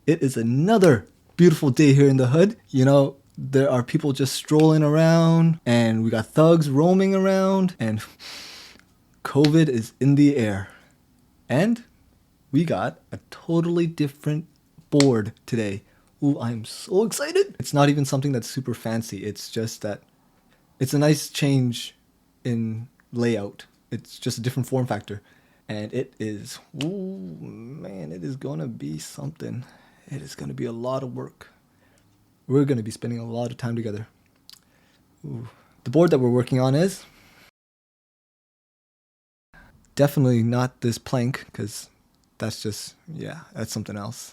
It is another beautiful day here in the hood. You know, there are people just strolling around, and we got thugs roaming around, and COVID is in the air. And we got a totally different board today. Ooh, I'm so excited. It's not even something that's super fancy. It's just that it's a nice change in layout. It's just a different form factor. And it is, ooh, man, it is gonna be something. It is gonna be a lot of work. We're gonna be spending a lot of time together. Ooh. The board that we're working on is definitely not this plank, because that's just, yeah, that's something else.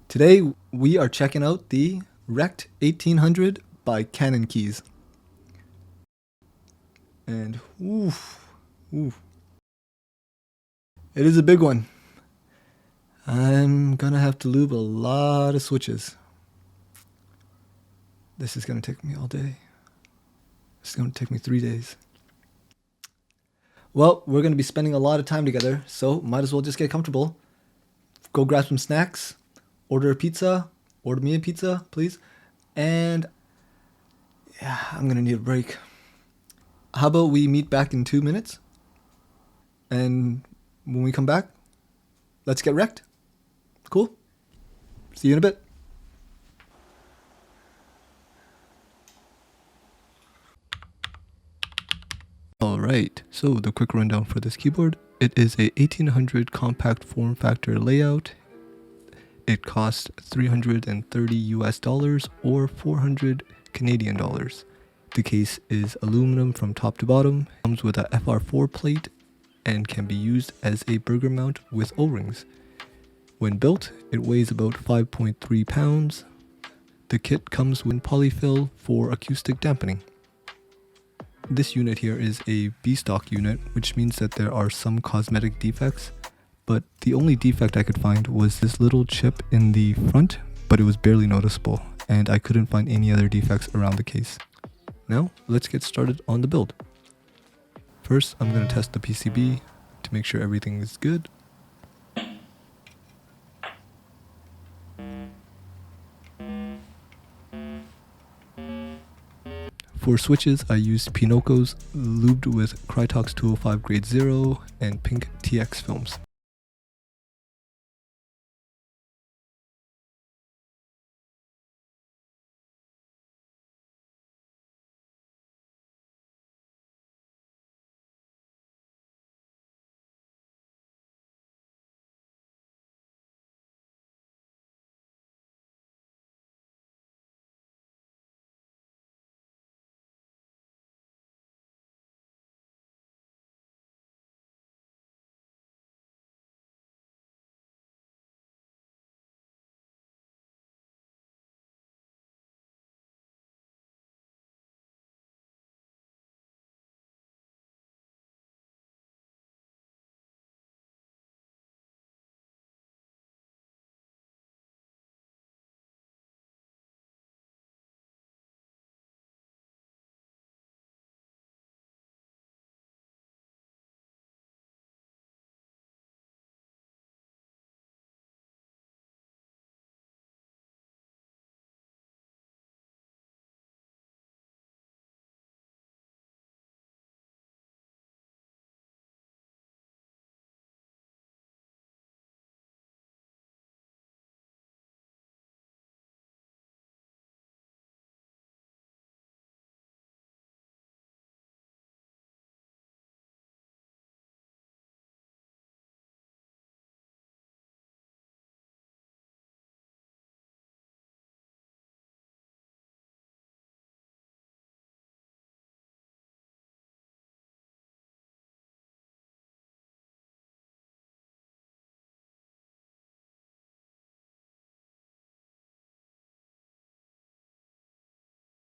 Today, we are checking out the Rekt1800 by Cannonkeys. And, oof. It is a big one. I'm gonna have to lube a lot of switches. This is gonna take me all day. It's gonna take me 3 days. Well, we're gonna be spending a lot of time together, so might as well just get comfortable. Go grab some snacks, order a pizza, order me a pizza, please. And yeah, I'm gonna need a break. How about we meet back in 2 minutes? And when we come back, let's get wrecked. Cool? See you in a bit. Alright, so the quick rundown for this keyboard. It is a 1800 compact form factor layout. It costs $330 or 400 Canadian dollars. The case is aluminum from top to bottom, comes with a FR4 plate, and can be used as a burger mount with O-rings. When built, it weighs about 5.3 pounds. The kit comes with polyfill for acoustic dampening. This unit here is a B-stock unit, which means that there are some cosmetic defects, but the only defect I could find was this little chip in the front, but it was barely noticeable, and I couldn't find any other defects around the case. Now, let's get started on the build. First, I'm going to test the PCB to make sure everything is good. For switches, I used Pinokos, lubed with Krytox 205 grade 0 and pink TX films.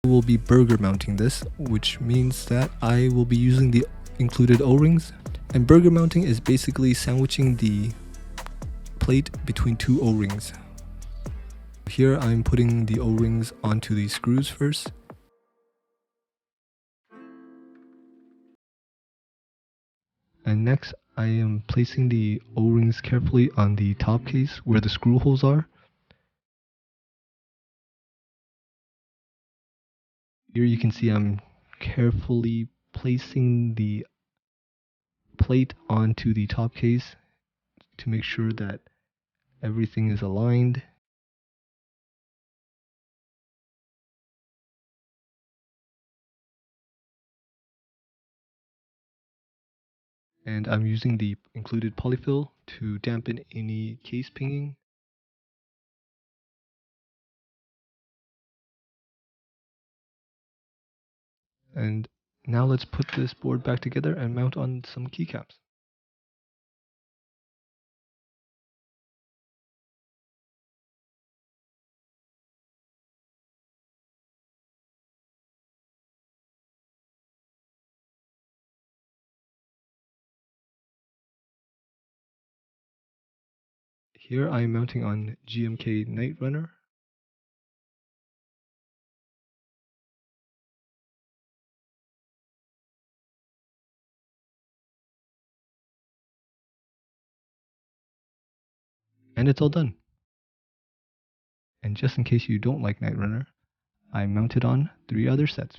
I will be burger mounting this, which means that I will be using the included O-rings. And burger mounting is basically sandwiching the plate between two O-rings. Here I'm putting the O-rings onto the screws first. And next I am placing the O-rings carefully on the top case where the screw holes are. Here you can see I'm carefully placing the plate onto the top case to make sure that everything is aligned. And I'm using the included polyfill to dampen any case pinging. And now let's put this board back together and mount on some keycaps. Here I am mounting on GMK Night Runner. And it's all done. And just in case you don't like Night Runner, I mounted on 3 other sets.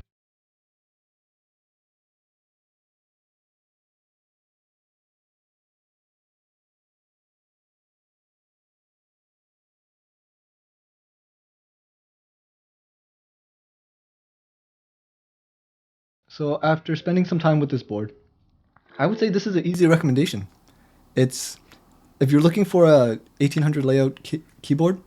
So after spending some time with this board, I would say this is an easy recommendation. It's if you're looking for a 1800 layout keyboard,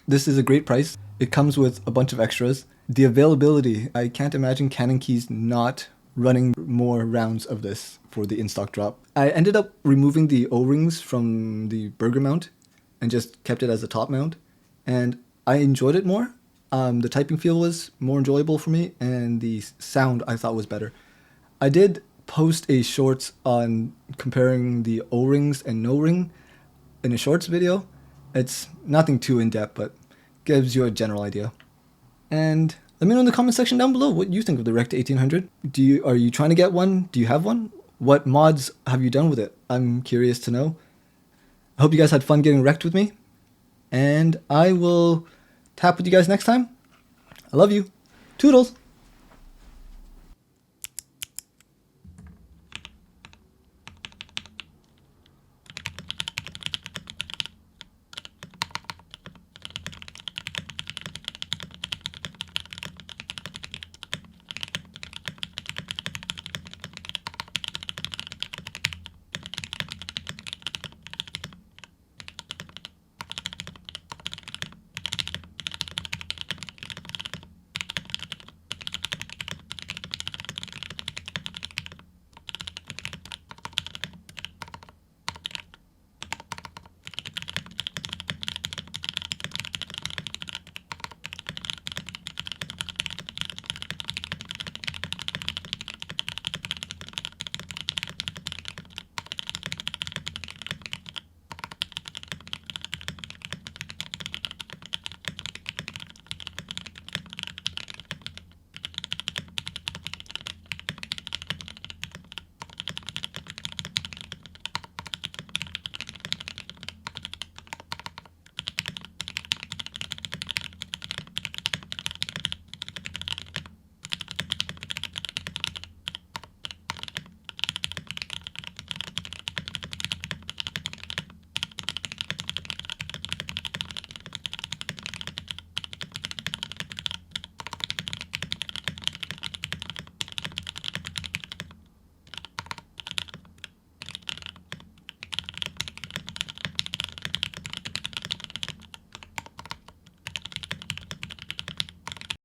this is a great price. It comes with a bunch of extras. The availability, I can't imagine Cannonkeys not running more rounds of this for the in-stock drop. I ended up removing the O-rings from the burger mount and just kept it as a top mount, and I enjoyed it more. The typing feel was more enjoyable for me, and the sound I thought was better. I did post a shorts on comparing the O-rings and no-ring in a shorts video. It's nothing too in-depth, but gives you a general idea. And let me know in the comment section down below what you think of the Rekt1800. Are you trying to get one? Do you have one? What mods have you done with it? I'm curious to know. I hope you guys had fun getting wrecked with me, and I will tap with you guys next time. I love you. Toodles!